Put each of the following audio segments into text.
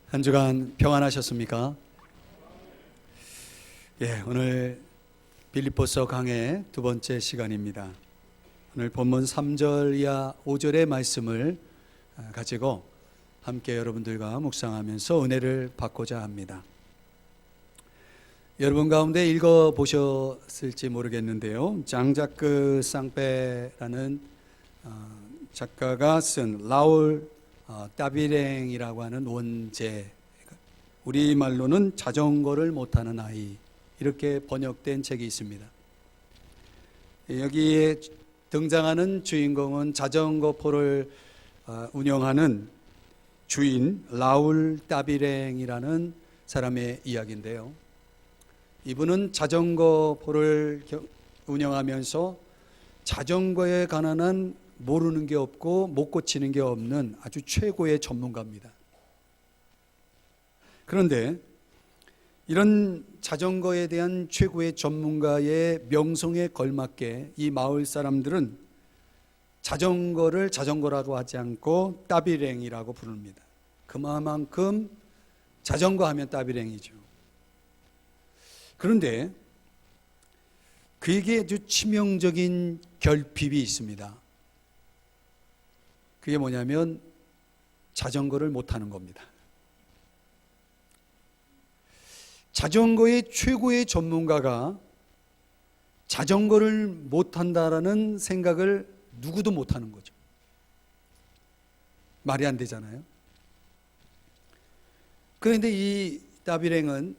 한 주간 평안하셨습니까? 오늘 빌립보서 강해 두 번째 시간입니다. 오늘 본문 3절 이하 5절의 말씀을 가지고 함께 여러분들과 묵상하면서 은혜를 받고자 합니다. 여러분 가운데 읽어보셨을지 모르겠는데요, 장자크 쌍페라는 작가가 쓴 라울 따비랭이라고 하는 원제, 우리말로는 자전거를 못하는 아이, 이렇게 번역된 책이 있습니다. 여기에 등장하는 주인공은 자전거포를 운영하는 주인 라울 따비랭이라는 사람의 이야기인데요, 이분은 자전거포를 운영하면서 자전거에 관한 모르는 게 없고 못 고치는 게 없는 아주 최고의 전문가입니다. 그런데 이런 자전거에 대한 최고의 전문가의 명성에 걸맞게 이 마을 사람들은 자전거를 자전거라고 하지 않고 따비랭이라고 부릅니다. 그만큼 자전거 하면 따비랭이죠. 그런데 그에게 아주 치명적인 결핍이 있습니다. 그게 뭐냐면 자전거를 못하는 겁니다. 자전거의 최고의 전문가가 자전거를 못한다라는 생각을 누구도 못하는 거죠. 말이 안 되잖아요. 그런데 이 따비랭은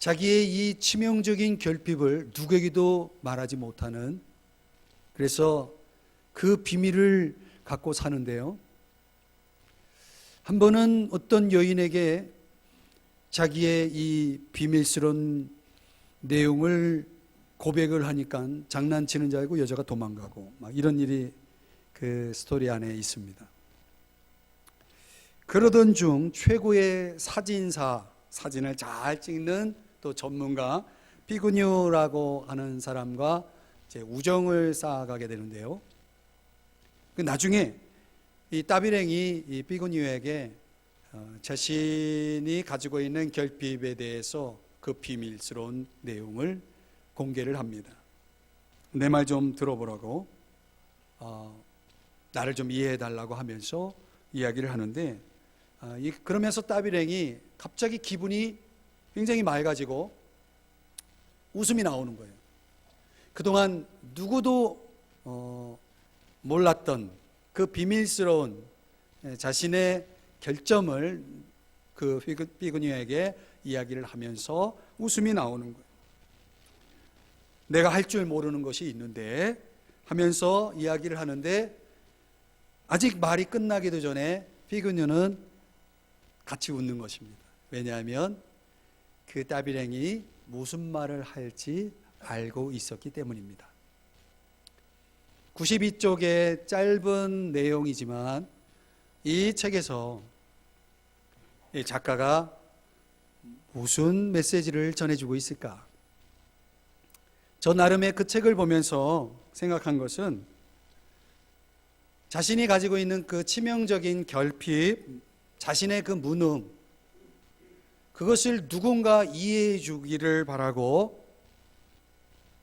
자기의 이 치명적인 결핍을 누구에게도 말하지 못하는, 그래서 그 비밀을 갖고 사는데요, 한 번은 어떤 여인에게 자기의 이 비밀스러운 내용을 고백을 하니까 장난치는 줄 알고 여자가 도망가고 막 이런 일이 그 스토리 안에 있습니다. 그러던 중 최고의 사진사, 사진을 잘 찍는 또 전문가 피그뉴라고 하는 사람과 이제 우정을 쌓아가게 되는데요, 나중에 이 따비랭이 이 피그뉴에게 자신이 가지고 있는 결핍에 대해서 그 비밀스러운 내용을 공개를 합니다. 내 말 좀 들어보라고, 나를 좀 이해해 달라고 하면서 이야기를 하는데, 그러면서 따비랭이 갑자기 기분이 굉장히 맑아지고 웃음이 나오는 거예요. 그동안 누구도 몰랐던 그 비밀스러운 자신의 결점을 그 피그뉴에게 이야기를 하면서 웃음이 나오는 거예요. 내가 할 줄 모르는 것이 있는데 하면서 이야기를 하는데, 아직 말이 끝나기도 전에 피그뉴는 같이 웃는 것입니다. 왜냐하면 그 따비랭이 무슨 말을 할지 알고 있었기 때문입니다. 92쪽의 짧은 내용이지만 이 책에서 이 작가가 무슨 메시지를 전해주고 있을까? 저 나름의 그 책을 보면서 생각한 것은, 자신이 가지고 있는 그 치명적인 결핍, 자신의 그 무능, 그것을 누군가 이해해 주기를 바라고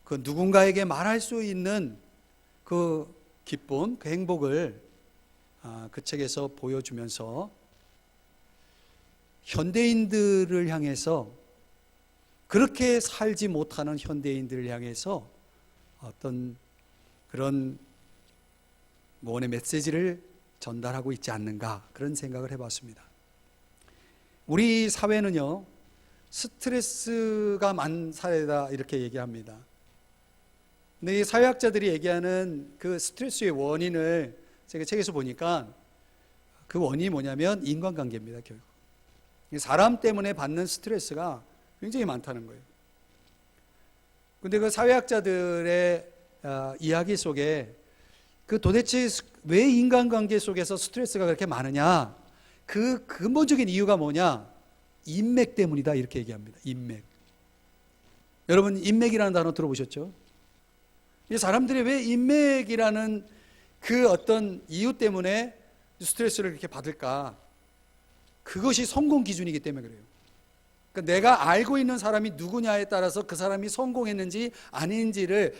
그 누군가에게 말할 수 있는 그 기쁨, 그 행복을 그 책에서 보여주면서 현대인들을 향해서, 그렇게 살지 못하는 현대인들을 향해서 어떤 그런 무언의 메시지를 전달하고 있지 않는가, 그런 생각을 해봤습니다. 우리 사회는요, 스트레스가 많은 사회다 이렇게 얘기합니다. 근데 이 사회학자들이 얘기하는 그 스트레스의 원인을 제가 책에서 보니까 그 원인이 뭐냐면 인간관계입니다. 결국 사람 때문에 받는 스트레스가 굉장히 많다는 거예요. 근데 그 사회학자들의 이야기 속에 그 도대체 왜 인간관계 속에서 스트레스가 그렇게 많으냐, 그 근본적인 이유가 뭐냐, 인맥 때문이다 이렇게 얘기합니다. 인맥. 여러분 인맥이라는 단어 들어보셨죠? 이 사람들이 왜 인맥이라는 그 어떤 이유 때문에 스트레스를 이렇게 받을까? 그 그것이 성공 기준이기 때문에 그래요. 그러니까 내가 알고 있는 사람이 누구냐에 따라서 그 사람이 성공했는지 아닌지를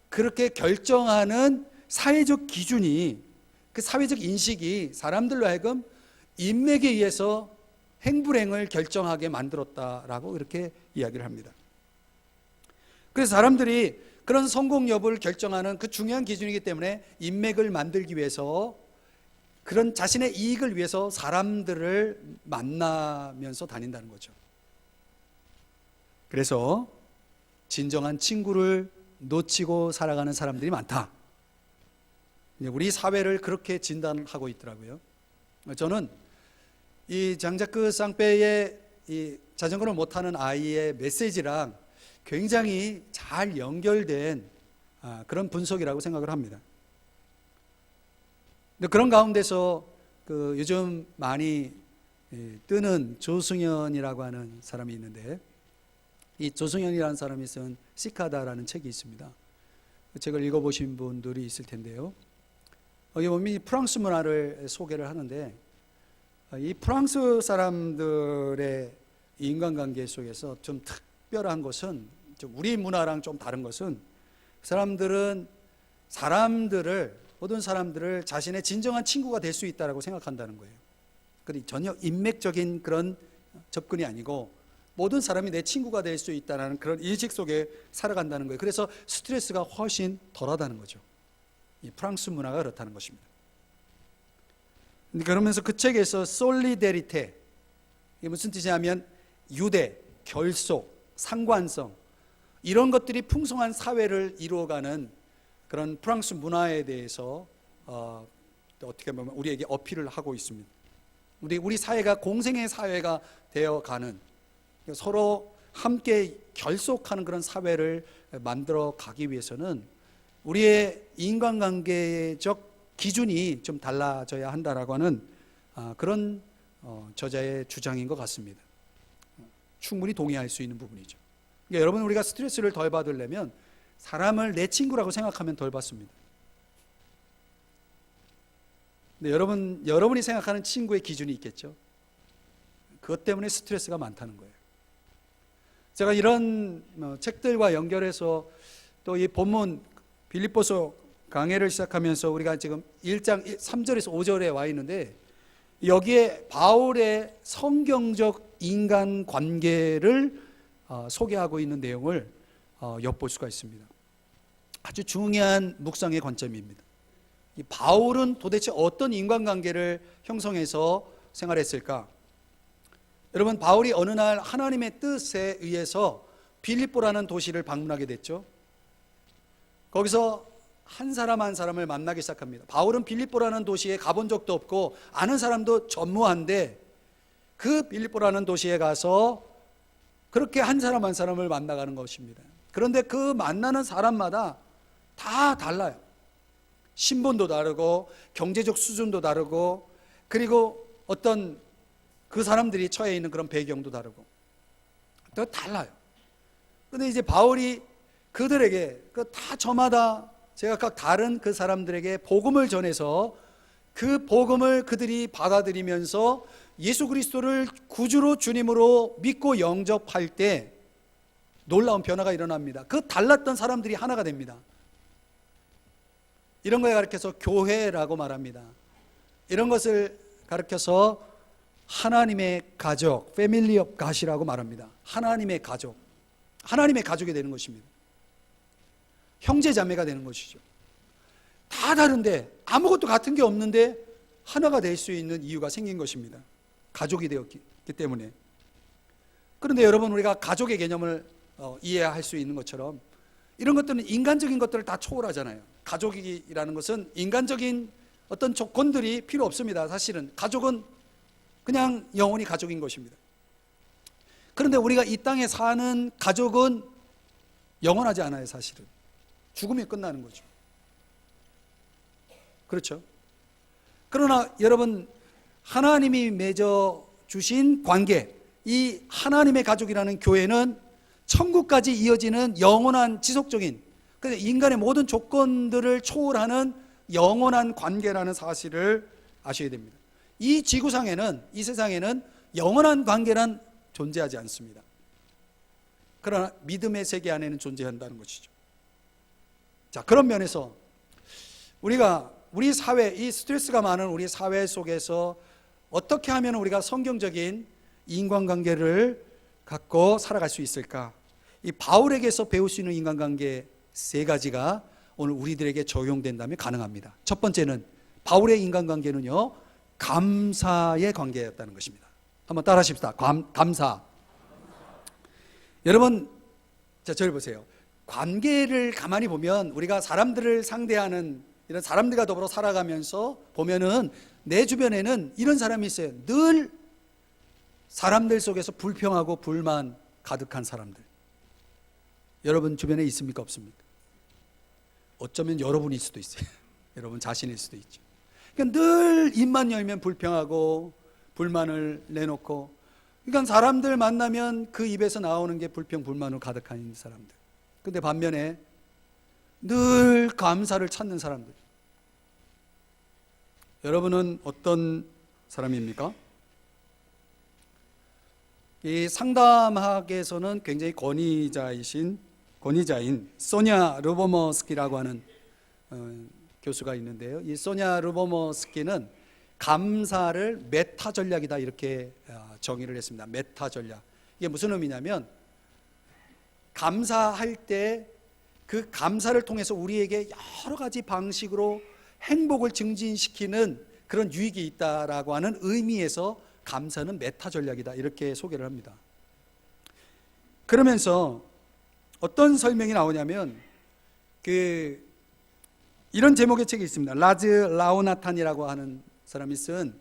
그렇게 결정하는 사회적 기준이, 그 사회적 인식이 사람들로 하여금 인맥에 의해서 행불행을 결정하게 만들었다라고 이렇게 이야기를 합니다. 그래서 사람들이 그런 성공 여부를 결정하는 그 중요한 기준이기 때문에 인맥을 만들기 위해서, 그런 자신의 이익을 위해서 사람들을 만나면서 다닌다는 거죠. 그래서 진정한 친구를 놓치고 살아가는 사람들이 많다. 우리 사회를 그렇게 진단하고 있더라고요. 저는 이 장자크 쌍페이의 이 자전거를 못하는 아이의 메시지랑 굉장히 잘 연결된 그런 분석이라고 생각을 합니다. 근데 그런 가운데서 그 요즘 많이 뜨는 조승연이라고 하는 사람이 있는데, 이 조승연이라는 사람이 쓴 시카다라는 책이 있습니다. 그 책을 읽어보신 분들이 있을 텐데요. 여기 보면 이 프랑스 문화를 소개를 하는데, 이 프랑스 사람들의 인간관계 속에서 좀 특별한 것은, 좀 우리 문화랑 좀 다른 것은, 사람들은 모든 사람들을 자신의 진정한 친구가 될 수 있다고 생각한다는 거예요. 그런데 전혀 인맥적인 그런 접근이 아니고 모든 사람이 내 친구가 될 수 있다는 그런 인식 속에 살아간다는 거예요. 그래서 스트레스가 훨씬 덜하다는 거죠. 이 프랑스 문화가 그렇다는 것입니다. 그러면서 그 책에서 솔리데리테, 이게 무슨 뜻이냐면 유대, 결속, 상관성, 이런 것들이 풍성한 사회를 이루어가는 그런 프랑스 문화에 대해서 어떻게 보면 우리에게 어필을 하고 있습니다. 우리 사회가 공생의 사회가 되어가는, 서로 함께 결속하는 그런 사회를 만들어 가기 위해서는 우리의 인간관계적 기준이 좀 달라져야 한다라고 하는 그런 저자의 주장인 것 같습니다. 충분히 동의할 수 있는 부분이죠. 그러니까 여러분, 우리가 스트레스를 덜 받으려면 사람을 내 친구라고 생각하면 덜 받습니다. 근데 여러분이 생각하는 친구의 기준이 있겠죠. 그것 때문에 스트레스가 많다는 거예요. 제가 이런 책들과 연결해서 또 이 본문 빌립보서 강해를 시작하면서 우리가 지금 1장 3절에서 5절에 와 있는데, 여기에 바울의 성경적 인간관계를 소개하고 있는 내용을 엿볼 수가 있습니다. 아주 중요한 묵상의 관점입니다. 이 바울은 도대체 어떤 인간관계를 형성해서 생활했을까? 여러분, 바울이 어느 날 하나님의 뜻에 의해서 빌립보라는 도시를 방문하게 됐죠. 거기서 한 사람 한 사람을 만나기 시작합니다. 바울은 빌립보라는 도시에 가본 적도 없고 아는 사람도 전무한데, 그 빌립보라는 도시에 가서 그렇게 한 사람 한 사람을 만나가는 것입니다. 그런데 그 만나는 사람마다 다 달라요. 신분도 다르고 경제적 수준도 다르고, 그리고 어떤 그 사람들이 처해 있는 그런 배경도 다르고 또 달라요. 그런데 이제 바울이 그들에게 다 저마다 제각각 다른 그 사람들에게 복음을 전해서 그 복음을 그들이 받아들이면서 예수 그리스도를 구주로 주님으로 믿고 영접할 때 놀라운 변화가 일어납니다. 그 달랐던 사람들이 하나가 됩니다. 이런 거에 가르쳐서 교회라고 말합니다. 이런 것을 가르쳐서 하나님의 가족, 패밀리 업 갓이라고 말합니다. 하나님의 가족, 하나님의 가족이 되는 것입니다. 형제 자매가 되는 것이죠. 다 다른데 아무것도 같은 게 없는데 하나가 될 수 있는 이유가 생긴 것입니다. 가족이 되었기 때문에. 그런데 여러분, 우리가 가족의 개념을 이해할 수 있는 것처럼 이런 것들은 인간적인 것들을 다 초월하잖아요. 가족이라는 것은 인간적인 어떤 조건들이 필요 없습니다. 사실은 가족은 그냥 영원히 가족인 것입니다. 그런데 우리가 이 땅에 사는 가족은 영원하지 않아요. 사실은 죽음이 끝나는 거죠. 그렇죠? 그러나 여러분, 하나님이 맺어 주신 관계, 이 하나님의 가족이라는 교회는 천국까지 이어지는 영원한 지속적인, 인간의 모든 조건들을 초월하는 영원한 관계라는 사실을 아셔야 됩니다. 이 지구상에는, 이 세상에는 영원한 관계란 존재하지 않습니다. 그러나 믿음의 세계 안에는 존재한다는 것이죠. 자, 그런 면에서 우리 사회, 이 스트레스가 많은 우리 사회 속에서 어떻게 하면 우리가 성경적인 인간관계를 갖고 살아갈 수 있을까? 이 바울에게서 배울 수 있는 인간관계 세 가지가 오늘 우리들에게 적용된다면 가능합니다. 첫 번째는 바울의 인간관계는요, 감사의 관계였다는 것입니다. 한번 따라 하십시다. 감사. 여러분, 자, 저를 보세요. 관계를 가만히 보면 우리가 사람들을 상대하는 이런 사람들과 더불어 살아가면서 보면은 내 주변에는 이런 사람이 있어요. 늘 사람들 속에서 불평하고 불만 가득한 사람들. 여러분 주변에 있습니까? 없습니까? 어쩌면 여러분일 수도 있어요. 여러분 자신일 수도 있죠. 그러니까 늘 입만 열면 불평하고 불만을 내놓고, 그러니까 사람들 만나면 그 입에서 나오는 게 불평 불만으로 가득한 사람들. 근데 반면에 늘 감사를 찾는 사람들. 여러분은 어떤 사람입니까? 이 상담학에서는 굉장히 권위자인 소냐 르보머스키라고 하는 교수가 있는데요. 이 소냐 르보머스키는 감사를 메타 전략이다 이렇게 정의를 했습니다. 메타 전략. 이게 무슨 의미냐면 감사할 때 그 감사를 통해서 우리에게 여러 가지 방식으로 행복을 증진시키는 그런 유익이 있다라고 하는 의미에서 감사는 메타 전략이다 이렇게 소개를 합니다. 그러면서 어떤 설명이 나오냐면 이런 제목의 책이 있습니다. 라즈 라우나탄이라고 하는 사람이 쓴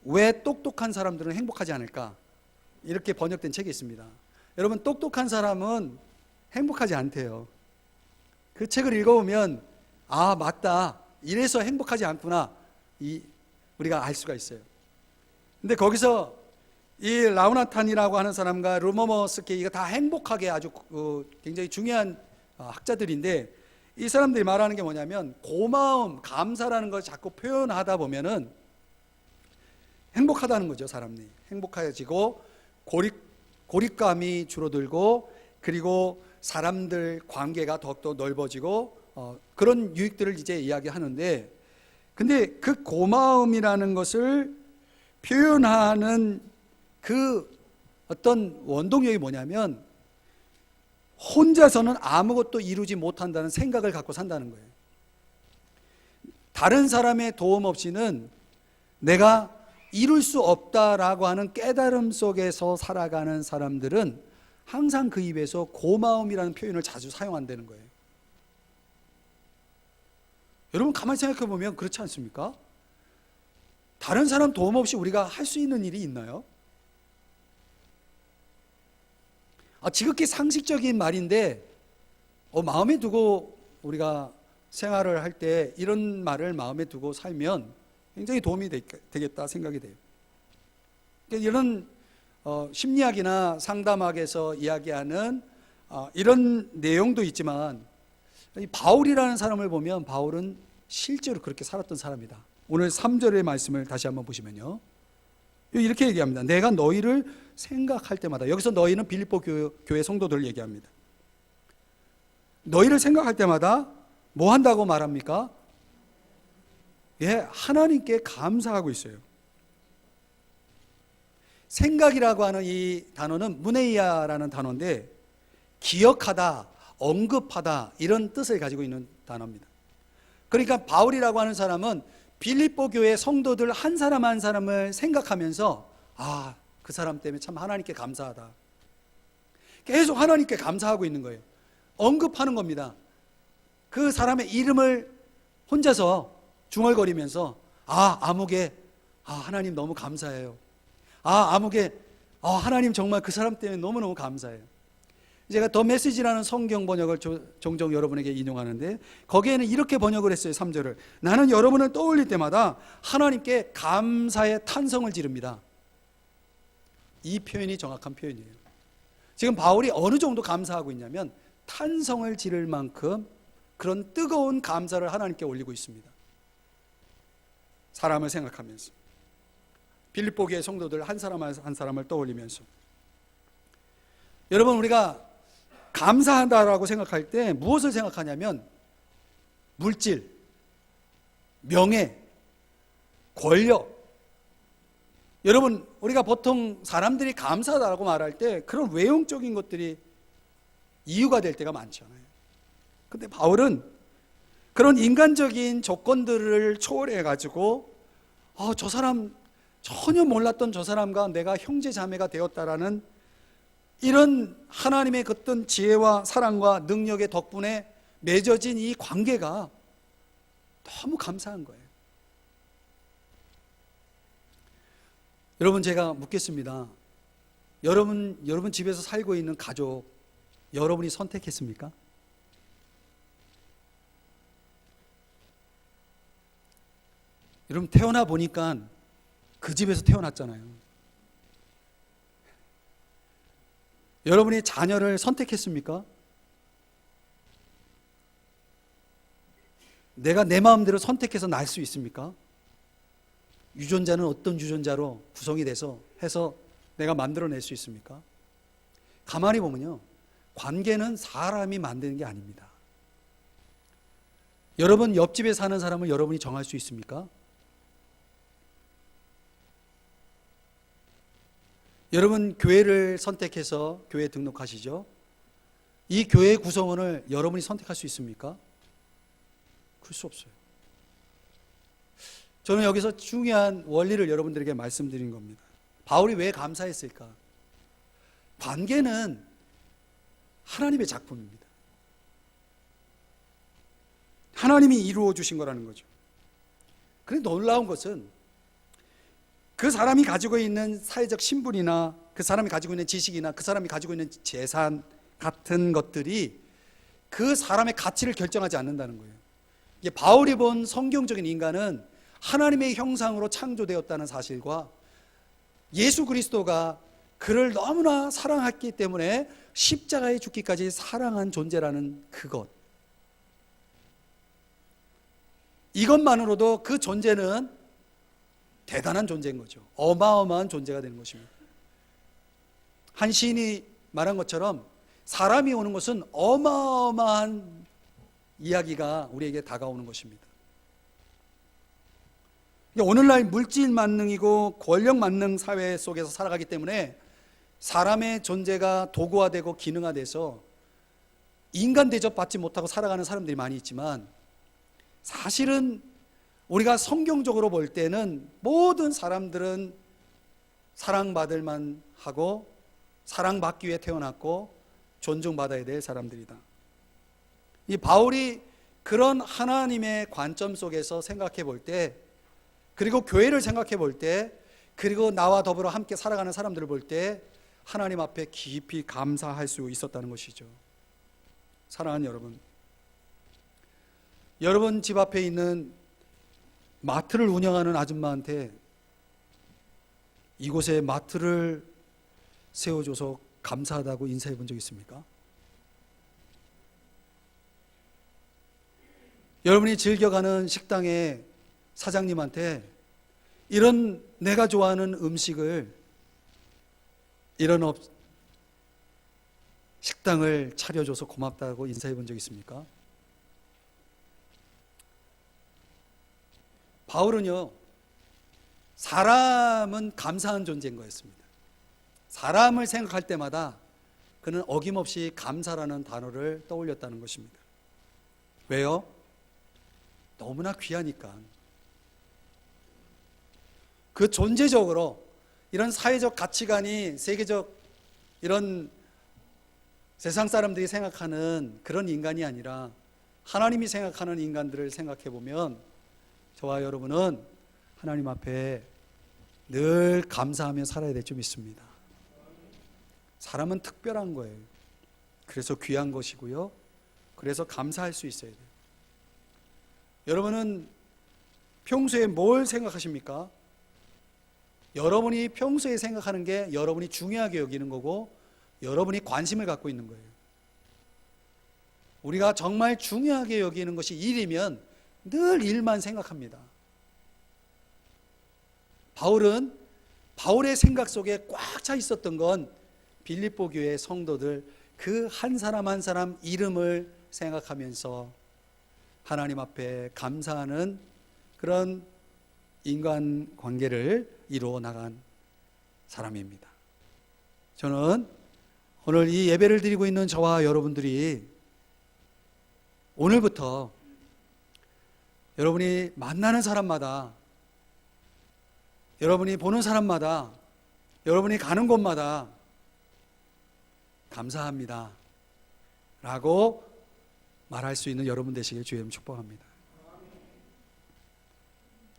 왜 똑똑한 사람들은 행복하지 않을까, 이렇게 번역된 책이 있습니다. 여러분, 똑똑한 사람은 행복하지 않대요. 그 책을 읽어보면 아, 맞다, 이래서 행복하지 않구나, 우리가 알 수가 있어요. 근데 거기서 이 라우나탄이라고 하는 사람과 르머머스키가 다 행복하게 아주 굉장히 중요한 학자들인데, 이 사람들이 말하는 게 뭐냐면 고마움, 감사라는 걸 자꾸 표현하다 보면은 행복하다는 거죠. 사람이 행복해지고 고립감이 줄어들고, 그리고 사람들 관계가 더욱더 넓어지고 그런 유익들을 이제 이야기하는데, 근데 그 고마움이라는 것을 표현하는 그 어떤 원동력이 뭐냐면 혼자서는 아무것도 이루지 못한다는 생각을 갖고 산다는 거예요. 다른 사람의 도움 없이는 내가 이룰 수 없다라고 하는 깨달음 속에서 살아가는 사람들은 항상 그 입에서 고마움이라는 표현을 자주 사용한다는 거예요. 여러분 가만히 생각해 보면 그렇지 않습니까? 다른 사람 도움 없이 우리가 할 수 있는 일이 있나요? 지극히 상식적인 말인데 마음에 두고 우리가 생활을 할 때 이런 말을 마음에 두고 살면 굉장히 도움이 되겠다 생각이 돼요. 이런 심리학이나 상담학에서 이야기하는 이런 내용도 있지만, 이 바울이라는 사람을 보면 바울은 실제로 그렇게 살았던 사람이다. 오늘 3절의 말씀을 다시 한번 보시면요, 이렇게 얘기합니다. 내가 너희를 생각할 때마다, 여기서 너희는 빌립보 교회 성도들을 얘기합니다. 너희를 생각할 때마다 뭐 한다고 말합니까? 하나님께 감사하고 있어요. 생각이라고 하는 이 단어는 무네이아라는 단어인데 기억하다, 언급하다 이런 뜻을 가지고 있는 단어입니다. 그러니까 바울이라고 하는 사람은 빌립보 교회 성도들 한 사람 한 사람을 생각하면서 그 사람 때문에 참 하나님께 감사하다, 계속 하나님께 감사하고 있는 거예요. 언급하는 겁니다. 그 사람의 이름을 혼자서 중얼거리면서 아무개, 하나님 너무 감사해요. 아무개, 하나님 정말 그 사람 때문에 너무너무 감사해요. 제가 더 메시지라는 성경 번역을 종종 여러분에게 인용하는데 거기에는 이렇게 번역을 했어요. 3절을 나는 여러분을 떠올릴 때마다 하나님께 감사의 탄성을 지릅니다. 이 표현이 정확한 표현이에요. 지금 바울이 어느 정도 감사하고 있냐면 탄성을 지를 만큼 그런 뜨거운 감사를 하나님께 올리고 있습니다. 사람을 생각하면서. 빌립보 교회 성도들 한 사람 한 사람을 떠올리면서, 여러분, 우리가 감사한다라고 생각할 때 무엇을 생각하냐면 물질, 명예, 권력. 여러분, 우리가 보통 사람들이 감사하다고 말할 때 그런 외형적인 것들이 이유가 될 때가 많잖아요. 근데 바울은 그런 인간적인 조건들을 초월해 가지고 저 사람, 전혀 몰랐던 저 사람과 내가 형제 자매가 되었다라는 이런 하나님의 어떤 지혜와 사랑과 능력의 덕분에 맺어진 이 관계가 너무 감사한 거예요. 여러분, 제가 묻겠습니다. 여러분 집에서 살고 있는 가족, 여러분이 선택했습니까? 여러분, 태어나 보니까 그 집에서 태어났잖아요. 여러분이 자녀를 선택했습니까? 내가 내 마음대로 선택해서 낳을 수 있습니까? 유전자는 어떤 유전자로 구성이 돼서 해서 내가 만들어낼 수 있습니까? 가만히 보면요, 관계는 사람이 만드는 게 아닙니다. 여러분 옆집에 사는 사람을 여러분이 정할 수 있습니까? 여러분 교회를 선택해서 교회에 등록하시죠? 이 교회 구성원을 여러분이 선택할 수 있습니까? 그럴 수 없어요. 저는 여기서 중요한 원리를 여러분들에게 말씀드린 겁니다. 바울이 왜 감사했을까? 관계는 하나님의 작품입니다. 하나님이 이루어 주신 거라는 거죠. 그런데 놀라운 것은 그 사람이 가지고 있는 사회적 신분이나 그 사람이 가지고 있는 지식이나 그 사람이 가지고 있는 재산 같은 것들이 그 사람의 가치를 결정하지 않는다는 거예요. 이게 바울이 본 성경적인 인간은 하나님의 형상으로 창조되었다는 사실과 예수 그리스도가 그를 너무나 사랑했기 때문에 십자가에 죽기까지 사랑한 존재라는 그것, 이것만으로도 그 존재는 대단한 존재인 거죠. 어마어마한 존재가 되는 것입니다. 한 시인이 말한 것처럼 사람이 오는 것은 어마어마한 이야기가 우리에게 다가오는 것입니다. 오늘날 물질 만능이고 권력 만능 사회 속에서 살아가기 때문에 사람의 존재가 도구화되고 기능화돼서 인간 대접받지 못하고 살아가는 사람들이 많이 있지만, 사실은 우리가 성경적으로 볼 때는 모든 사람들은 사랑받을 만하고 사랑받기 위해 태어났고 존중받아야 될 사람들이다. 이 바울이 그런 하나님의 관점 속에서 생각해 볼 때, 그리고 교회를 생각해 볼 때, 그리고 나와 더불어 함께 살아가는 사람들을 볼 때 하나님 앞에 깊이 감사할 수 있었다는 것이죠. 사랑하는 여러분, 여러분 집 앞에 있는 마트를 운영하는 아줌마한테 이곳에 마트를 세워줘서 감사하다고 인사해 본 적 있습니까? 여러분이 즐겨가는 식당의 사장님한테 이런 내가 좋아하는 음식을, 이런 식당을 차려줘서 고맙다고 인사해 본 적 있습니까? 바울은요, 사람은 감사한 존재인 거였습니다. 사람을 생각할 때마다 그는 어김없이 감사라는 단어를 떠올렸다는 것입니다. 왜요? 너무나 귀하니까. 그 존재적으로 이런 사회적 가치관이 세계적 이런 세상 사람들이 생각하는 그런 인간이 아니라 하나님이 생각하는 인간들을 생각해 보면 저와 여러분은 하나님 앞에 늘 감사하며 살아야 될 줄 믿습니다. 사람은 특별한 거예요. 그래서 귀한 것이고요. 그래서 감사할 수 있어야 돼요. 여러분은 평소에 뭘 생각하십니까? 여러분이 평소에 생각하는 게 여러분이 중요하게 여기는 거고 여러분이 관심을 갖고 있는 거예요. 우리가 정말 중요하게 여기는 것이 일이면 늘 일만 생각합니다. 바울은 바울의 생각 속에 꽉 차 있었던 건 빌립보 교회 성도들 그 한 사람 한 사람 이름을 생각하면서 하나님 앞에 감사하는 그런 인간 관계를 이루어 나간 사람입니다. 저는 오늘 이 예배를 드리고 있는 저와 여러분들이 오늘부터 여러분이 만나는 사람마다, 여러분이 보는 사람마다, 여러분이 가는 곳마다 감사합니다 라고 말할 수 있는 여러분 되시길 주의 이름 축복합니다.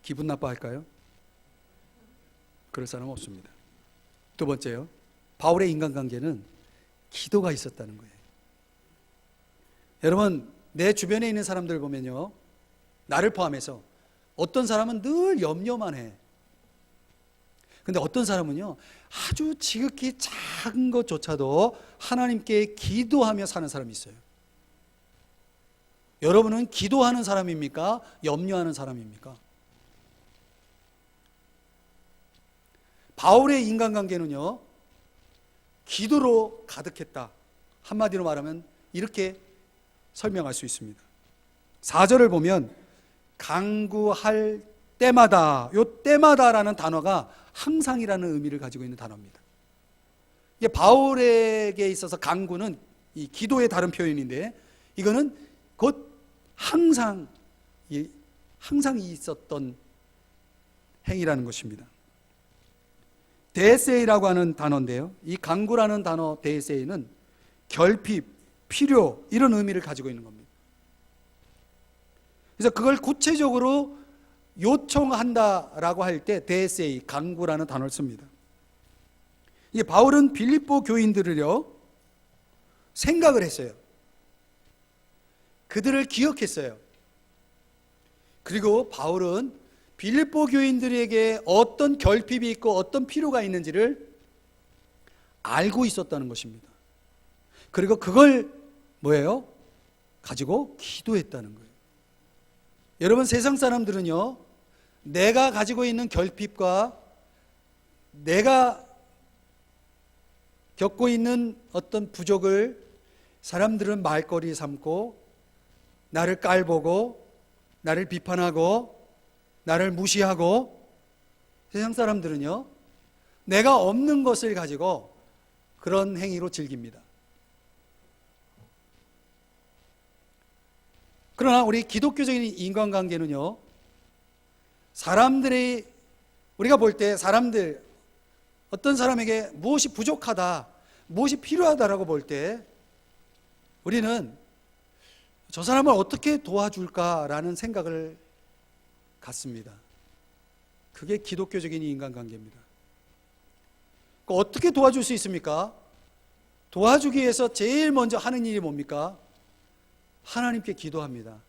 기분 나빠할까요? 그럴 사람 없습니다. 두 번째요, 바울의 인간관계는 기도가 있었다는 거예요. 여러분, 내 주변에 있는 사람들 보면요, 나를 포함해서 어떤 사람은 늘 염려만 해. 근데 어떤 사람은요, 아주 지극히 작은 것조차도 하나님께 기도하며 사는 사람이 있어요. 여러분은 기도하는 사람입니까? 염려하는 사람입니까? 바울의 인간관계는요, 기도로 가득했다. 한마디로 말하면 이렇게 설명할 수 있습니다. 4절을 보면 간구할 때마다, 요 때마다라는 단어가 항상이라는 의미를 가지고 있는 단어입니다. 이게 바울에게 있어서 간구는 이 기도의 다른 표현인데, 이거는 곧 항상 있었던 행위라는 것입니다. 데세이라고 하는 단어인데요, 이 간구라는 단어 데세이는 결핍, 필요, 이런 의미를 가지고 있는 겁니다. 그래서 그걸 구체적으로 요청한다라고 할 때 데세이, 간구라는 단어를 씁니다. 이게 바울은 빌립보 교인들을요, 생각을 했어요. 그들을 기억했어요. 그리고 바울은 빌립보 교인들에게 어떤 결핍이 있고 어떤 필요가 있는지를 알고 있었다는 것입니다. 그리고 그걸 뭐예요? 가지고 기도했다는 거예요. 여러분, 세상 사람들은요, 내가 가지고 있는 결핍과 내가 겪고 있는 어떤 부족을 사람들은 말거리 삼고 나를 깔보고 나를 비판하고 나를 무시하고, 세상 사람들은요, 내가 없는 것을 가지고 그런 행위로 즐깁니다. 그러나 우리 기독교적인 인간관계는요, 사람들이, 우리가 볼 때 사람들, 어떤 사람에게 무엇이 부족하다, 무엇이 필요하다라고 볼 때 우리는 저 사람을 어떻게 도와줄까라는 생각을 갖습니다. 그게 기독교적인 인간관계입니다. 어떻게 도와줄 수 있습니까? 도와주기 위해서 제일 먼저 하는 일이 뭡니까? 하나님께 기도합니다.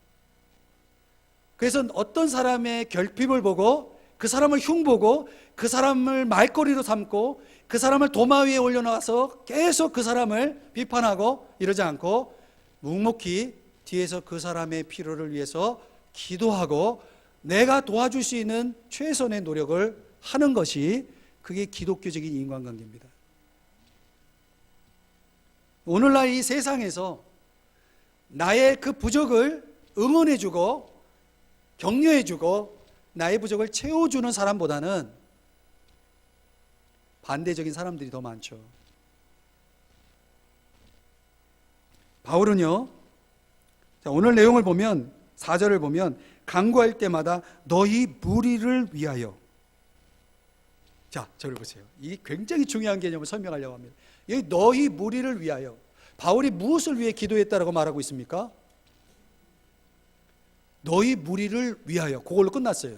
그래서 어떤 사람의 결핍을 보고 그 사람을 흉보고 그 사람을 말거리로 삼고 그 사람을 도마 위에 올려놔서 계속 그 사람을 비판하고 이러지 않고 묵묵히 뒤에서 그 사람의 필요를 위해서 기도하고 내가 도와줄 수 있는 최선의 노력을 하는 것이, 그게 기독교적인 인간관계입니다. 오늘날 이 세상에서 나의 그 부족을 응원해주고 격려해주고 나의 부족을 채워주는 사람보다는 반대적인 사람들이 더 많죠. 바울은요, 오늘 내용을 보면 4절을 보면 간구할 때마다 너희 무리를 위하여. 자, 저를 보세요. 이 굉장히 중요한 개념을 설명하려고 합니다. 여기 너희 무리를 위하여. 바울이 무엇을 위해 기도했다라고 말하고 있습니까? 너희 무리를 위하여. 그걸로 끝났어요.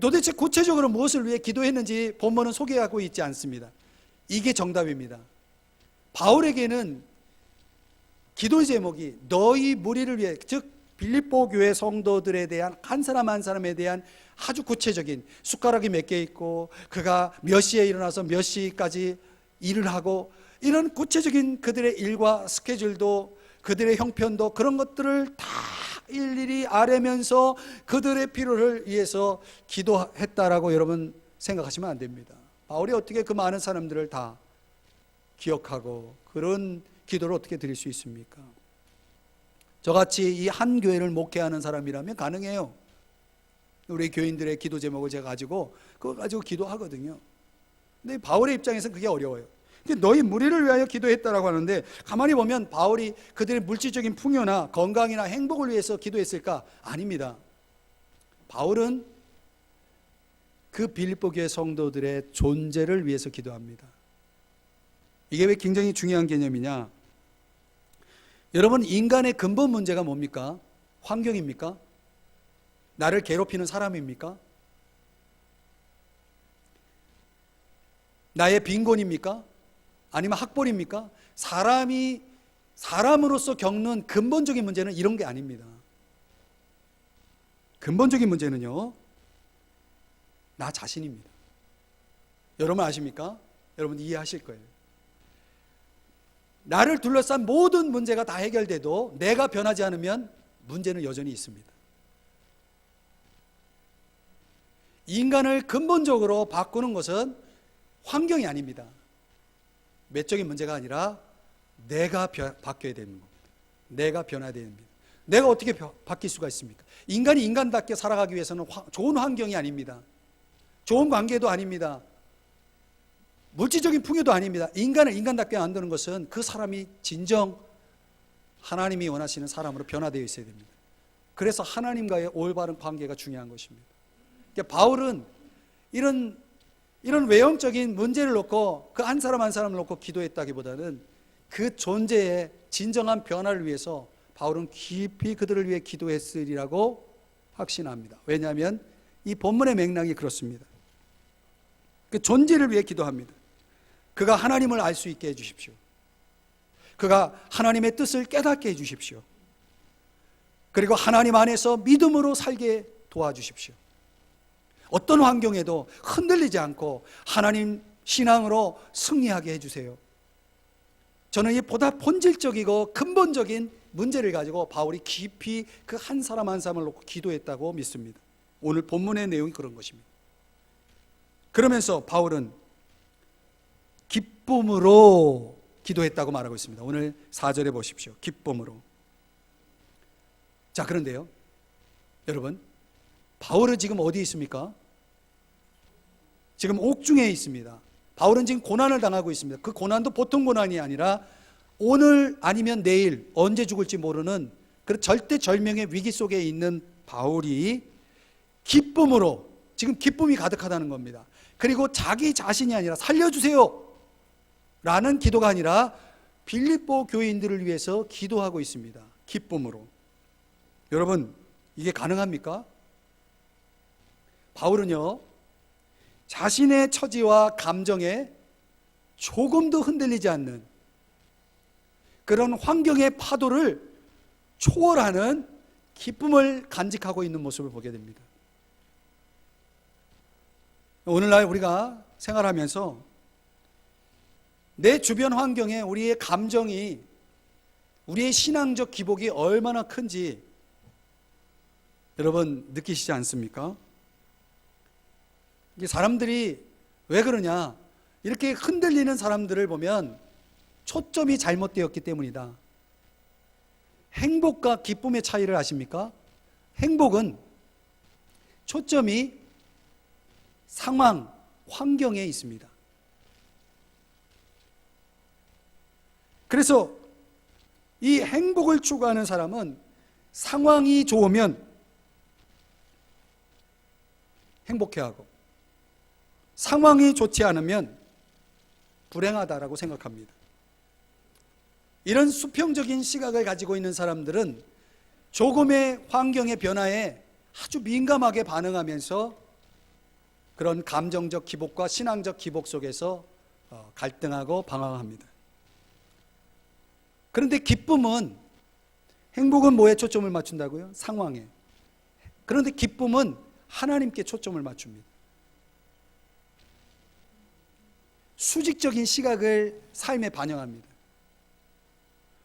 도대체 구체적으로 무엇을 위해 기도했는지 본문은 소개하고 있지 않습니다. 이게 정답입니다. 바울에게는 기도의 제목이 너희 무리를 위해, 즉 빌립보 교회 성도들에 대한 한 사람 한 사람에 대한 아주 구체적인, 숟가락이 몇 개 있고 그가 몇 시에 일어나서 몇 시까지 일을 하고, 이런 구체적인 그들의 일과 스케줄도 그들의 형편도 그런 것들을 다 일일이 아뢰면서 그들의 필요를 위해서 기도했다라고 여러분 생각하시면 안 됩니다. 바울이 어떻게 그 많은 사람들을 다 기억하고 그런 기도를 어떻게 드릴 수 있습니까? 저같이 이 한 교회를 목회하는 사람이라면 가능해요. 우리 교인들의 기도 제목을 제가 가지고 그거 가지고 기도하거든요. 근데 바울의 입장에서는 그게 어려워요. 너희 무리를 위하여 기도했다라고 하는데, 가만히 보면 바울이 그들의 물질적인 풍요나 건강이나 행복을 위해서 기도했을까? 아닙니다. 바울은 그 빌립보 교회 성도들의 존재를 위해서 기도합니다. 이게 왜 굉장히 중요한 개념이냐? 여러분, 인간의 근본 문제가 뭡니까? 환경입니까? 나를 괴롭히는 사람입니까? 나의 빈곤입니까? 아니면 학벌입니까? 사람으로서 겪는 근본적인 문제는 이런 게 아닙니다. 근본적인 문제는요, 나 자신입니다. 여러분 아십니까? 여러분 이해하실 거예요. 나를 둘러싼 모든 문제가 다 해결돼도 내가 변하지 않으면 문제는 여전히 있습니다. 인간을 근본적으로 바꾸는 것은 환경이 아닙니다. 외적인 문제가 아니라 내가 바뀌어야 되는 겁니다. 내가 변화해야 됩니다. 내가 어떻게 바뀔 수가 있습니까? 인간이 인간답게 살아가기 위해서는 좋은 환경이 아닙니다. 좋은 관계도 아닙니다. 물질적인 풍요도 아닙니다. 인간을 인간답게 만드는 것은 그 사람이 진정 하나님이 원하시는 사람으로 변화되어 있어야 됩니다. 그래서 하나님과의 올바른 관계가 중요한 것입니다. 그러니까 바울은 이런 외형적인 문제를 놓고 그 한 사람 한 사람을 놓고 기도했다기보다는 그 존재의 진정한 변화를 위해서 바울은 깊이 그들을 위해 기도했으리라고 확신합니다. 왜냐하면 이 본문의 맥락이 그렇습니다. 그 존재를 위해 기도합니다. 그가 하나님을 알 수 있게 해주십시오. 그가 하나님의 뜻을 깨닫게 해주십시오. 그리고 하나님 안에서 믿음으로 살게 도와주십시오. 어떤 환경에도 흔들리지 않고 하나님 신앙으로 승리하게 해주세요. 저는 이 보다 본질적이고 근본적인 문제를 가지고 바울이 깊이 그 한 사람 한 사람을 놓고 기도했다고 믿습니다. 오늘 본문의 내용이 그런 것입니다. 그러면서 바울은 기쁨으로 기도했다고 말하고 있습니다. 오늘 4절에 보십시오. 기쁨으로. 자, 그런데요, 여러분, 바울은 지금 어디에 있습니까? 지금 옥중에 있습니다. 바울은 지금 고난을 당하고 있습니다. 그 고난도 보통 고난이 아니라 오늘 아니면 내일 언제 죽을지 모르는 그런 절대절명의 위기 속에 있는 바울이 기쁨으로, 지금 기쁨이 가득하다는 겁니다. 그리고 자기 자신이 아니라 살려주세요 라는 기도가 아니라 빌립보 교인들을 위해서 기도하고 있습니다. 기쁨으로. 여러분, 이게 가능합니까? 바울은요, 자신의 처지와 감정에 조금도 흔들리지 않는 그런 환경의 파도를 초월하는 기쁨을 간직하고 있는 모습을 보게 됩니다. 오늘날 우리가 생활하면서 내 주변 환경에 우리의 감정이, 우리의 신앙적 기복이 얼마나 큰지 여러분 느끼시지 않습니까? 이게 사람들이 왜 그러냐? 이렇게 흔들리는 사람들을 보면 초점이 잘못되었기 때문이다. 행복과 기쁨의 차이를 아십니까? 행복은 초점이 상황, 환경에 있습니다. 그래서 이 행복을 추구하는 사람은 상황이 좋으면 행복해하고 상황이 좋지 않으면 불행하다라고 생각합니다. 이런 수평적인 시각을 가지고 있는 사람들은 조금의 환경의 변화에 아주 민감하게 반응하면서 그런 감정적 기복과 신앙적 기복 속에서 갈등하고 방황합니다. 그런데 기쁨은, 행복은 뭐에 초점을 맞춘다고요? 상황에. 그런데 기쁨은 하나님께 초점을 맞춥니다. 수직적인 시각을 삶에 반영합니다.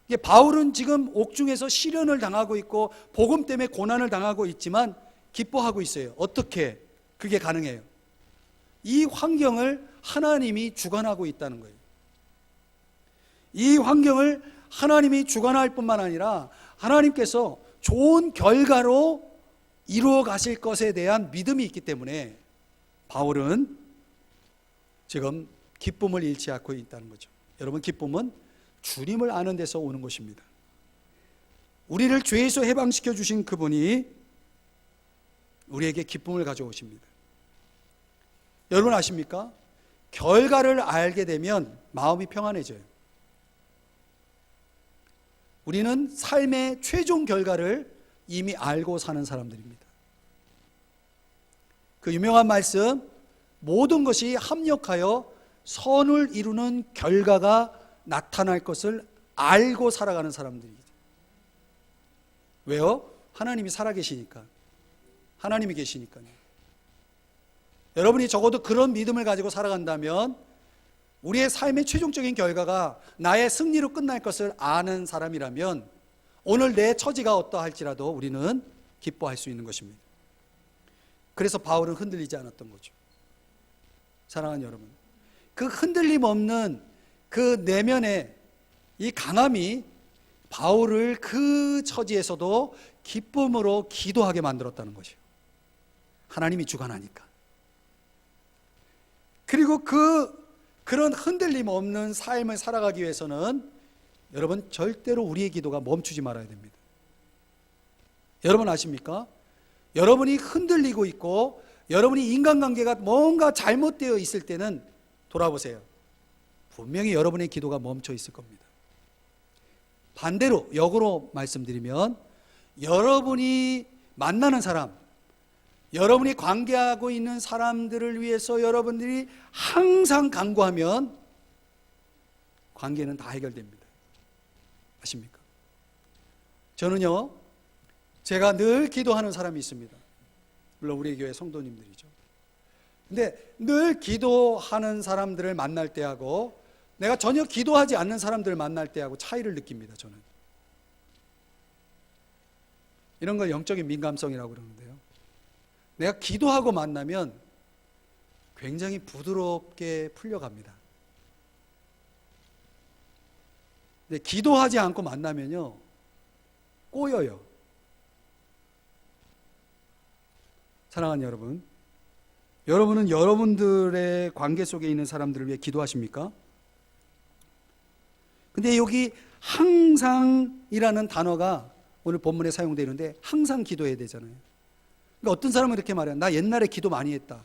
이게 바울은 지금 옥중에서 시련을 당하고 있고 복음 때문에 고난을 당하고 있지만 기뻐하고 있어요. 어떻게 그게 가능해요? 이 환경을 하나님이 주관하고 있다는 거예요. 이 환경을 하나님이 주관할 뿐만 아니라 하나님께서 좋은 결과로 이루어 가실 것에 대한 믿음이 있기 때문에 바울은 지금 기쁨을 잃지 않고 있다는 거죠. 여러분, 기쁨은 주님을 아는 데서 오는 것입니다. 우리를 죄에서 해방시켜 주신 그분이 우리에게 기쁨을 가져오십니다. 여러분 아십니까? 결과를 알게 되면 마음이 평안해져요. 우리는 삶의 최종 결과를 이미 알고 사는 사람들입니다. 그 유명한 말씀, 모든 것이 합력하여 선을 이루는 결과가 나타날 것을 알고 살아가는 사람들이죠. 왜요? 하나님이 살아계시니까. 하나님이 계시니까요. 여러분이 적어도 그런 믿음을 가지고 살아간다면 우리의 삶의 최종적인 결과가 나의 승리로 끝날 것을 아는 사람이라면 오늘 내 처지가 어떠할지라도 우리는 기뻐할 수 있는 것입니다. 그래서 바울은 흔들리지 않았던 거죠. 사랑하는 여러분, 그 흔들림 없는 그 내면의 이 강함이 바울을 그 처지에서도 기쁨으로 기도하게 만들었다는 것이에요. 하나님이 주관하니까. 그리고 그런 흔들림 없는 삶을 살아가기 위해서는 여러분 절대로 우리의 기도가 멈추지 말아야 됩니다. 여러분 아십니까? 여러분이 흔들리고 있고 여러분이 인간관계가 뭔가 잘못되어 있을 때는 돌아보세요. 분명히 여러분의 기도가 멈춰 있을 겁니다. 반대로 역으로 말씀드리면 여러분이 만나는 사람, 여러분이 관계하고 있는 사람들을 위해서 여러분들이 항상 간구하면 관계는 다 해결됩니다. 아십니까? 저는요, 제가 늘 기도하는 사람이 있습니다. 물론 우리 교회 성도님들이죠. 근데 늘 기도하는 사람들을 만날 때하고 내가 전혀 기도하지 않는 사람들을 만날 때하고 차이를 느낍니다. 저는 이런 걸 영적인 민감성이라고 그러는데요, 내가 기도하고 만나면 굉장히 부드럽게 풀려갑니다. 근데 기도하지 않고 만나면요 꼬여요. 사랑하는 여러분, 여러분은 여러분들의 관계 속에 있는 사람들을 위해 기도하십니까? 근데 여기 항상이라는 단어가 오늘 본문에 사용되는데 항상 기도해야 되잖아요. 그러니까 어떤 사람은 이렇게 말해요. 나 옛날에 기도 많이 했다.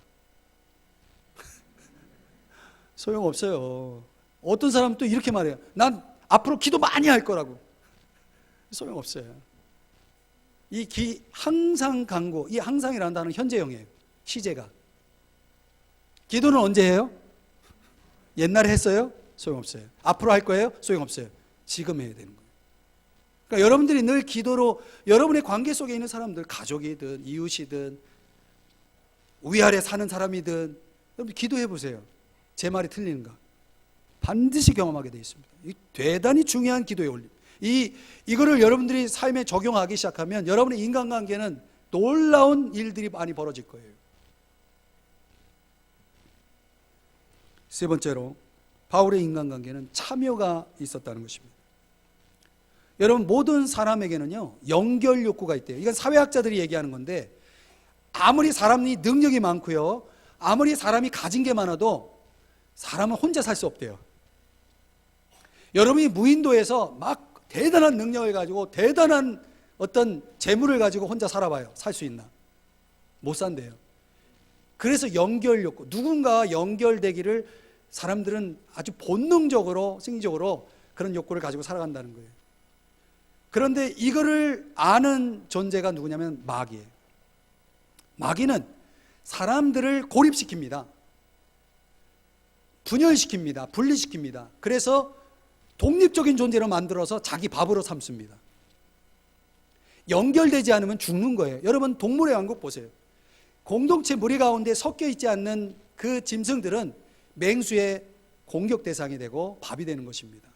소용없어요. 어떤 사람은 또 이렇게 말해요. 난 앞으로 기도 많이 할 거라고. 소용없어요. 항상 간구, 이 항상이라는 단어는 현재형이에요. 시제가. 기도는 언제 해요? 옛날에 했어요? 소용없어요. 앞으로 할 거예요? 소용없어요. 지금 해야 되는 거예요. 그러니까 여러분들이 늘 기도로 여러분의 관계 속에 있는 사람들, 가족이든 이웃이든 위아래 사는 사람이든 여러분 기도해 보세요. 제 말이 틀리는가? 반드시 경험하게 되어 있습니다. 이 대단히 중요한 기도의 원리. 이거를 여러분들이 삶에 적용하기 시작하면 여러분의 인간관계는 놀라운 일들이 많이 벌어질 거예요. 세 번째로 바울의 인간관계는 참여가 있었다는 것입니다. 여러분, 모든 사람에게는요 연결 욕구가 있대요. 이건 사회학자들이 얘기하는 건데, 아무리 사람이 능력이 많고요, 아무리 사람이 가진 게 많아도 사람은 혼자 살 수 없대요. 여러분이 무인도에서 막 대단한 능력을 가지고 대단한 어떤 재물을 가지고 혼자 살아봐요. 살 수 있나? 못 산대요. 그래서 연결 욕구, 누군가와 연결되기를 사람들은 아주 본능적으로, 생리적으로 그런 욕구를 가지고 살아간다는 거예요. 그런데 이거를 아는 존재가 누구냐면 마귀예요. 마귀는 사람들을 고립시킵니다. 분열시킵니다. 분리시킵니다. 그래서 독립적인 존재로 만들어서 자기 밥으로 삼습니다. 연결되지 않으면 죽는 거예요. 여러분, 동물의 왕국 보세요. 공동체 무리 가운데 섞여 있지 않는 그 짐승들은 맹수의 공격 대상이 되고 밥이 되는 것입니다.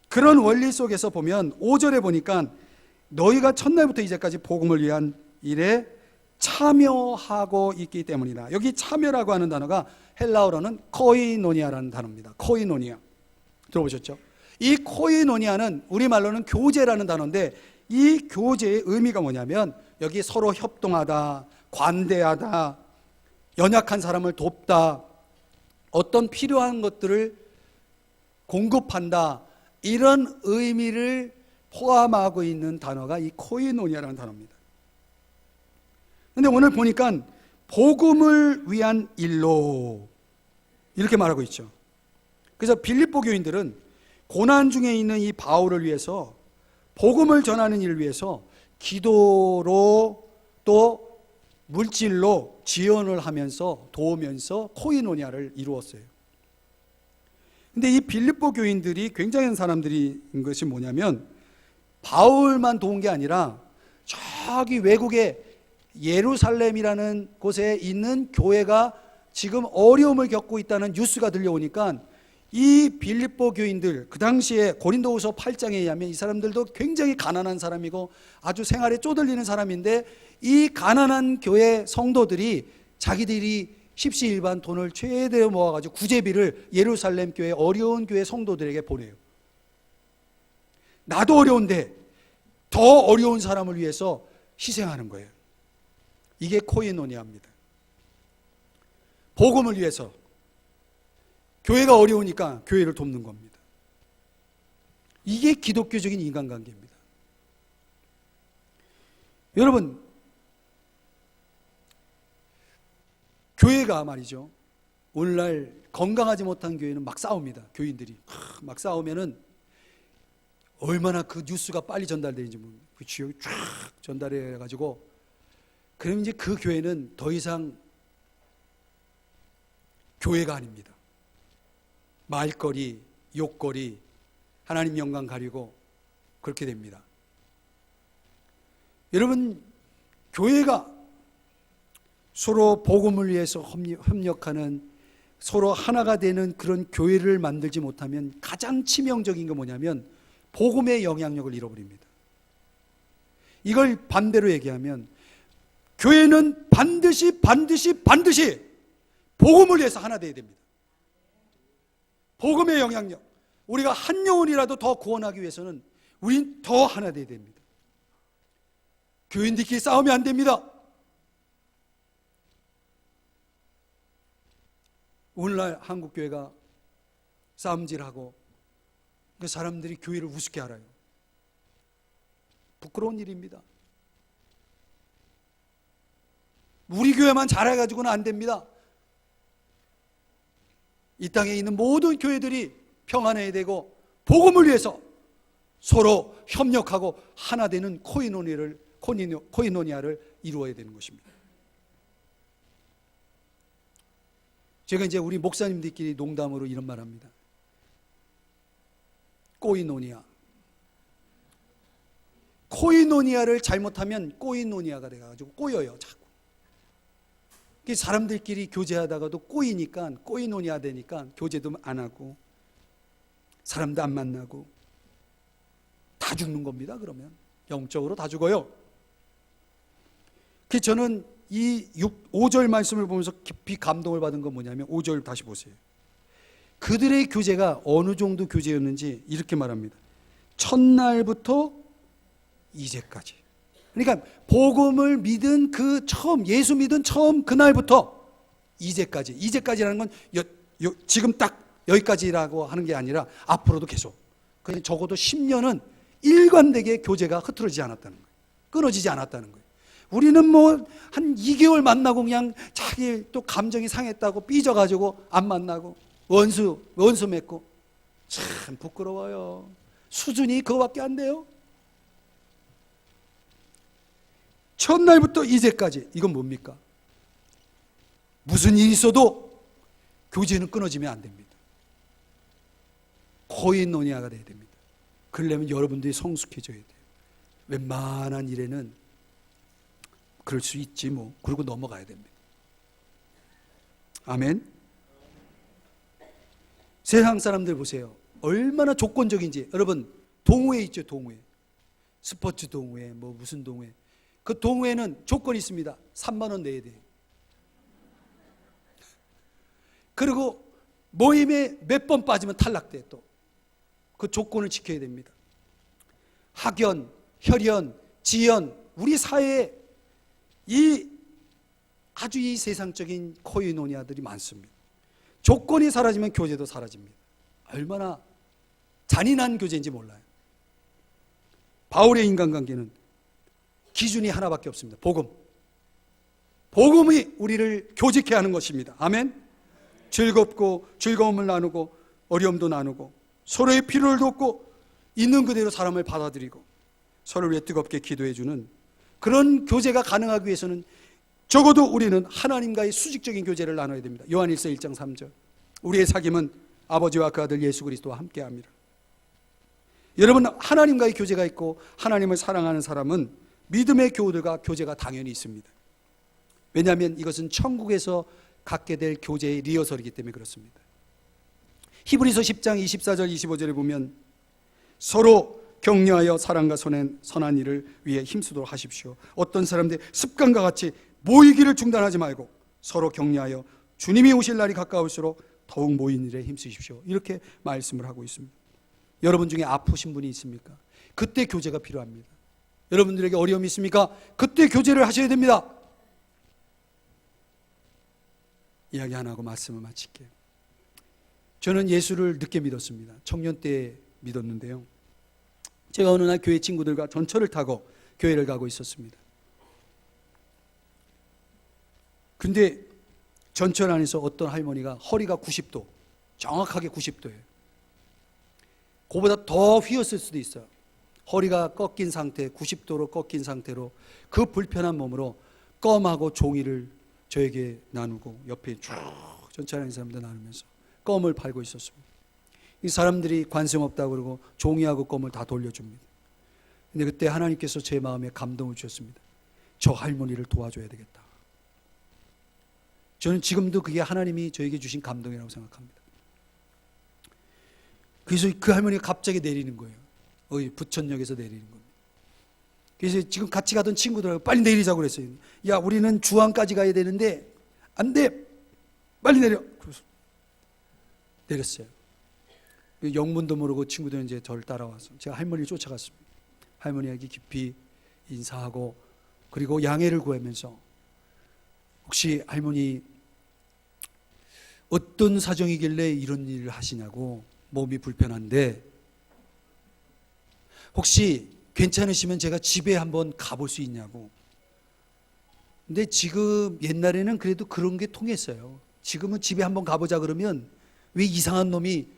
그런 원리 속에서 보면 5절에 보니까 너희가 첫날부터 이제까지 복음을 위한 일에 참여하고 있기 때문이다. 여기 참여라고 하는 단어가 헬라어로는 코이노니아라는 단어입니다. 코이노니아. 들어보셨죠? 이 코이노니아는 우리말로는 교제라는 단어인데, 이 교제의 의미가 뭐냐면 여기 서로 협동하다, 관대하다, 연약한 사람을 돕다, 어떤 필요한 것들을 공급한다, 이런 의미를 포함하고 있는 단어가 이 코이노니아라는 단어입니다. 그런데 오늘 보니까 복음을 위한 일로 이렇게 말하고 있죠. 그래서 빌립보 교인들은 고난 중에 있는 이 바울을 위해서, 복음을 전하는 일을 위해서 기도로 또 물질로 지원을 하면서 도우면서 코이노니아를 이루었어요. 근데 이 빌립보 교인들이 굉장한 사람들인 것이 뭐냐면, 바울만 도운 게 아니라 저기 외국에 예루살렘이라는 곳에 있는 교회가 지금 어려움을 겪고 있다는 뉴스가 들려오니까 이 빌립보 교인들, 그 당시에 고린도후서 8장에 의하면 이 사람들도 굉장히 가난한 사람이고 아주 생활에 쪼들리는 사람인데, 이 가난한 교회 성도들이 자기들이 십시일반 돈을 최대로 모아가지고 구제비를 예루살렘 교회, 어려운 교회 성도들에게 보내요. 나도 어려운데 더 어려운 사람을 위해서 희생하는 거예요. 이게 코이노니아입니다. 복음을 위해서, 교회가 어려우니까 교회를 돕는 겁니다. 이게 기독교적인 인간관계입니다. 여러분, 교회가 말이죠, 오늘날 건강하지 못한 교회는 막 싸웁니다. 교인들이 막 싸우면은 얼마나 그 뉴스가 빨리 전달되는지 모릅니다. 그 지역이 쫙 전달해가지고, 그럼 이제 그 교회는 더 이상 교회가 아닙니다. 말거리, 욕거리, 하나님 영광 가리고 그렇게 됩니다. 여러분, 교회가 서로 복음을 위해서 협력하는, 서로 하나가 되는 그런 교회를 만들지 못하면 가장 치명적인 게 뭐냐면 복음의 영향력을 잃어버립니다. 이걸 반대로 얘기하면 교회는 반드시 복음을 위해서 하나 되어야 됩니다. 복음의 영향력, 우리가 한 영혼이라도 더 구원하기 위해서는 우린 더 하나 되어야 됩니다. 교인들끼리 싸우면 안 됩니다. 오늘날 한국교회가 싸움질하고 그 사람들이 교회를 우습게 알아요. 부끄러운 일입니다. 우리 교회만 잘해가지고는 안 됩니다. 이 땅에 있는 모든 교회들이 평안해야 되고 복음을 위해서 서로 협력하고 하나 되는 코이노니아를 이루어야 되는 것입니다. 제가 이제 우리 목사님들끼리 농담으로 이런 말 합니다. 코이노니아. 코이노니아를 잘못하면 코이노니아가 돼가지고 꼬여요, 자꾸. 사람들끼리 교제하다가도 꼬이니까, 코이노니아 되니까 교제도 안 하고 사람도 안 만나고 다 죽는 겁니다. 그러면 영적으로 다 죽어요. 그래서 저는 이 5절 말씀을 보면서 깊이 감동을 받은 건 뭐냐면, 5절 다시 보세요. 그들의 교제가 어느 정도 교제였는지 이렇게 말합니다. 첫날부터 이제까지. 그러니까 복음을 믿은 그 처음, 예수 믿은 처음 그날부터 이제까지라는 건 지금 딱 여기까지라고 하는 게 아니라 앞으로도 계속, 그냥 적어도 10년은 일관되게 교제가 흐트러지지 않았다는 거예요. 끊어지지 않았다는 거예요. 우리는 뭐 한 2개월 만나고 그냥 자기 또 감정이 상했다고 삐져가지고 안 만나고 원수 맺고, 참 부끄러워요. 수준이 그거밖에 안 돼요. 첫날부터 이제까지. 이건 뭡니까? 무슨 일이 있어도 교제는 끊어지면 안 됩니다. 코이노니아가 돼야 됩니다. 그러려면 여러분들이 성숙해져야 돼요. 웬만한 일에는 그럴 수 있지 뭐, 그러고 넘어가야 됩니다. 아멘. 세상 사람들 보세요. 얼마나 조건적인지. 여러분, 동호회 있죠, 동호회. 스포츠 동호회, 뭐 무슨 동호회. 그 동호회는 조건이 있습니다. 3만 원 내야 돼요. 그리고 모임에 몇 번 빠지면 탈락돼. 또 그 조건을 지켜야 됩니다. 학연, 혈연, 지연, 우리 사회에 아주 이 세상적인 코이노니아들이 많습니다. 조건이 사라지면 교제도 사라집니다. 얼마나 잔인한 교제인지 몰라요. 바울의 인간관계는 기준이 하나밖에 없습니다. 복음. 복음이 우리를 교직케 하는 것입니다. 아멘. 즐겁고 즐거움을 나누고 어려움도 나누고 서로의 필요를 돕고 있는 그대로 사람을 받아들이고 서로를 위해 뜨겁게 기도해주는 그런 교제가 가능하기 위해서는 적어도 우리는 하나님과의 수직적인 교제를 나눠야 됩니다. 요한일서 1장 3절. 우리의 사귐은 아버지와 그 아들 예수 그리스도와 함께합니다. 여러분, 하나님과의 교제가 있고 하나님을 사랑하는 사람은 믿음의 교우들과 교제가 당연히 있습니다. 왜냐하면 이것은 천국에서 갖게 될 교제의 리허설이기 때문에 그렇습니다. 히브리서 10장 24절 25절에 보면 서로 격려하여 사랑과 선한 일을 위해 힘쓰도록 하십시오. 어떤 사람들 습관과 같이 모이기를 중단하지 말고 서로 격려하여 주님이 오실 날이 가까울수록 더욱 모인 일에 힘쓰십시오. 이렇게 말씀을 하고 있습니다. 여러분 중에 아프신 분이 있습니까? 그때 교제가 필요합니다. 여러분들에게 어려움이 있습니까? 그때 교제를 하셔야 됩니다. 이야기 하나 하고 말씀을 마칠게요. 저는 예수를 늦게 믿었습니다. 청년 때 믿었는데요. 제가 어느 날 교회 친구들과 전철을 타고 교회를 가고 있었습니다. 근데 전철 안에서 어떤 할머니가 허리가 90도, 정확하게 90도예요. 그보다 더 휘었을 수도 있어요. 허리가 꺾인 상태, 90도로 꺾인 상태로 그 불편한 몸으로 껌하고 종이를 저에게 나누고 옆에 쭉 전철 안에 사람들 나누면서 껌을 팔고 있었습니다. 이 사람들이 관심 없다고 그러고 종이하고 껌을 다 돌려줍니다. 근데 그때 하나님께서 제 마음에 감동을 주셨습니다. 저 할머니를 도와줘야 되겠다. 저는 지금도 그게 하나님이 저에게 주신 감동이라고 생각합니다. 그래서 그 할머니가 갑자기 내리는 거예요. 부천역에서 내리는 겁니다. 그래서 지금 같이 가던 친구들하고 빨리 내리자고 그랬어요. 야, 우리는 주항까지 가야 되는데 안 돼. 빨리 내려. 그래서 내렸어요. 영문도 모르고 친구들은 이제 저를 따라와서 제가 할머니를 쫓아갔습니다. 할머니에게 깊이 인사하고 그리고 양해를 구하면서 혹시 할머니 어떤 사정이길래 이런 일을 하시냐고, 몸이 불편한데 혹시 괜찮으시면 제가 집에 한번 가볼 수 있냐고. 근데 지금 옛날에는 그래도 그런 게 통했어요. 지금은 집에 한번 가보자 그러면 왜 이상한 놈이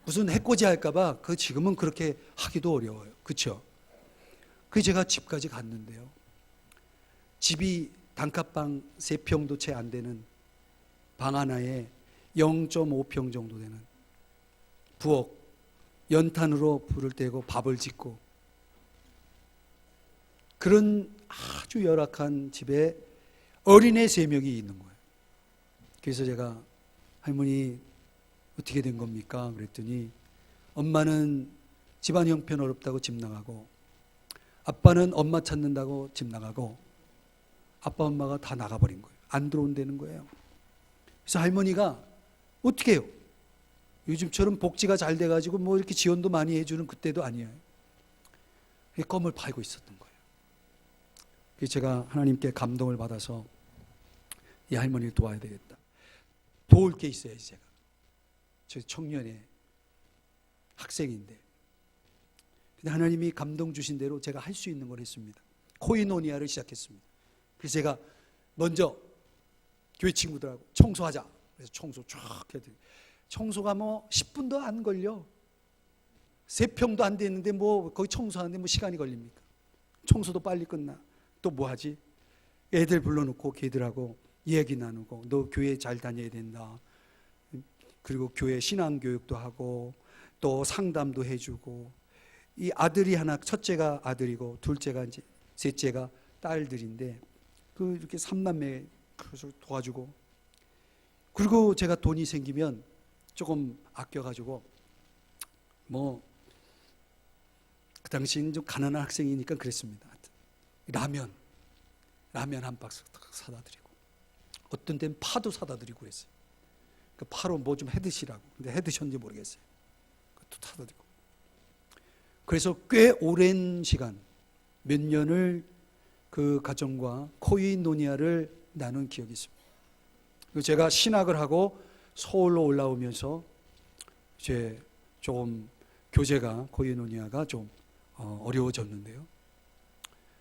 무슨 해코지 할까봐 지금은 그렇게 하기도 어려워요. 그렇죠? 그래서 제가 집까지 갔는데요. 집이 단칸방 3평도 채 안 되는 방 하나에 0.5평 정도 되는 부엌, 연탄으로 불을 떼고 밥을 짓고 그런 아주 열악한 집에 어린애 3명이 있는 거예요. 그래서 제가 할머니 어떻게 된 겁니까? 그랬더니 엄마는 집안 형편 어렵다고 집 나가고 아빠는 엄마 찾는다고 집 나가고 아빠 엄마가 다 나가버린 거예요. 안 들어온다는 거예요. 그래서 할머니가 어떻게 해요? 요즘처럼 복지가 잘 돼가지고 뭐 이렇게 지원도 많이 해주는 그때도 아니에요. 껌을 팔고 있었던 거예요. 그래서 제가 하나님께 감동을 받아서 이 할머니를 도와야 되겠다. 도울 게 있어야지 제가. 저 청년의 학생인데. 근데 하나님이 감동 주신 대로 제가 할 수 있는 걸 했습니다. 코이노니아를 시작했습니다. 그래서 제가 먼저 교회 친구들하고 청소하자. 그래서 청소 쫙 해드리고 청소가 뭐 10분도 안 걸려. 3평도 안 됐는데 뭐 거기 청소하는데 뭐 시간이 걸립니까? 청소도 빨리 끝나. 또 뭐 하지? 애들 불러놓고 걔들하고 얘기 나누고 너 교회 잘 다녀야 된다. 그리고 교회 신앙교육도 하고 또 상담도 해주고 이 아들이 하나, 첫째가 아들이고 둘째가 이제 셋째가 딸들인데 이렇게 3남매 그래서 도와주고 그리고 제가 돈이 생기면 조금 아껴가지고 뭐 그 당시에는 좀 가난한 학생이니까 그랬습니다. 라면 라면 한 박스 사다 드리고, 어떤 데는 파도 사다 드리고 그랬어요. 그 파로 뭐 좀 해드시라고. 근데 해드셨는지 모르겠어요. 그것도 사다 드리고. 그래서 꽤 오랜 시간, 몇 년을 그 가정과 코이노니아를 나눈 기억이 있습니다. 그리고 제가 신학을 하고 서울로 올라오면서 이제 조금 교제가, 코이노니아가 좀 어려워졌는데요.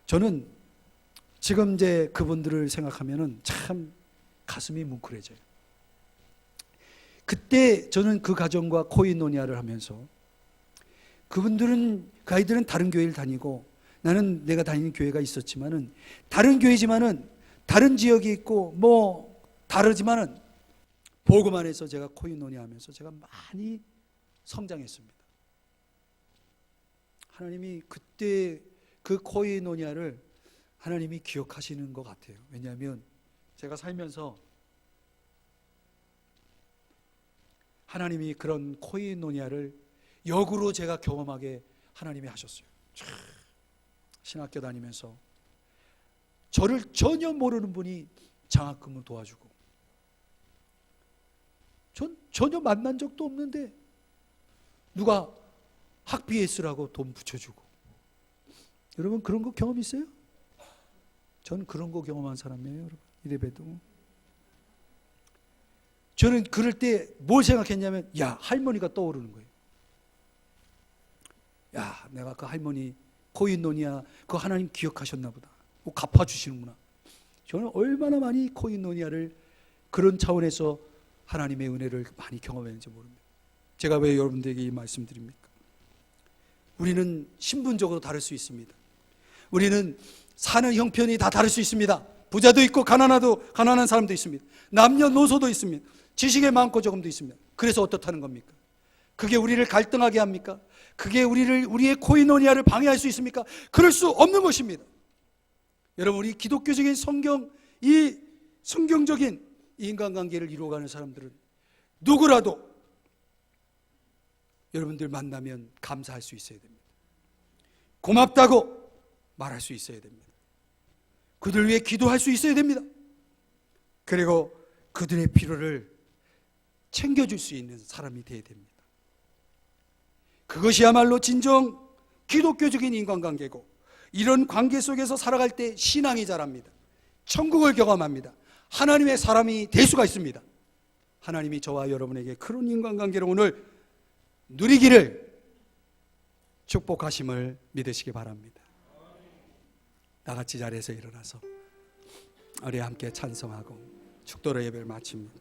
저는 지금 이제 그분들을 생각하면은 참 가슴이 뭉클해져요. 그때 저는 그 가정과 코이노니아를 하면서 그분들은, 그 아이들은 다른 교회를 다니고 나는 내가 다니는 교회가 있었지만은 다른 교회지만은 다른 지역이 있고 뭐 다르지만은 복음 안에서 제가 코이노니아 하면서 제가 많이 성장했습니다. 하나님이 그때 그 코이노니아를 하나님이 기억하시는 것 같아요. 왜냐하면 제가 살면서 하나님이 그런 코이노니아를 역으로 제가 경험하게 하나님이 하셨어요. 신학교 다니면서 저를 전혀 모르는 분이 장학금을 도와주고, 전 전혀 만난 적도 없는데 누가 학비에 쓰라고 돈 붙여주고. 여러분 그런 거 경험 있어요? 저는 그런 거 경험한 사람이에요. 여러분 이래봬도 저는 그럴 때 뭘 생각했냐면, 야, 할머니가 떠오르는 거예요. 야, 내가 그 할머니 코이노니아 그 하나님 기억하셨나 보다. 뭐 갚아주시는구나. 저는 얼마나 많이 코이노니아를 그런 차원에서 하나님의 은혜를 많이 경험했는지 모릅니다. 제가 왜 여러분들에게 이 말씀드립니까? 우리는 신분적으로 다를 수 있습니다. 우리는 사는 형편이 다 다를 수 있습니다. 부자도 있고 가난한 사람도 있습니다. 남녀노소도 있습니다. 지식의 많고 적음도 있습니다. 그래서 어떻다는 겁니까? 그게 우리를 갈등하게 합니까? 그게 우리의 코이노니아를 방해할 수 있습니까? 그럴 수 없는 것입니다. 여러분, 우리 기독교적인 이 성경적인 인간관계를 이루어가는 사람들은 누구라도 여러분들 만나면 감사할 수 있어야 됩니다. 고맙다고 말할 수 있어야 됩니다. 그들 위해 기도할 수 있어야 됩니다. 그리고 그들의 필요를 챙겨줄 수 있는 사람이 되어야 됩니다. 그것이야말로 진정 기독교적인 인간관계고, 이런 관계 속에서 살아갈 때 신앙이 자랍니다. 천국을 경험합니다. 하나님의 사람이 될 수가 있습니다. 하나님이 저와 여러분에게 그런 인간관계를 오늘 누리기를 축복하심을 믿으시기 바랍니다. 다 같이 자리에서 일어나서 우리 함께 찬송하고 축도로 예배를 마칩니다.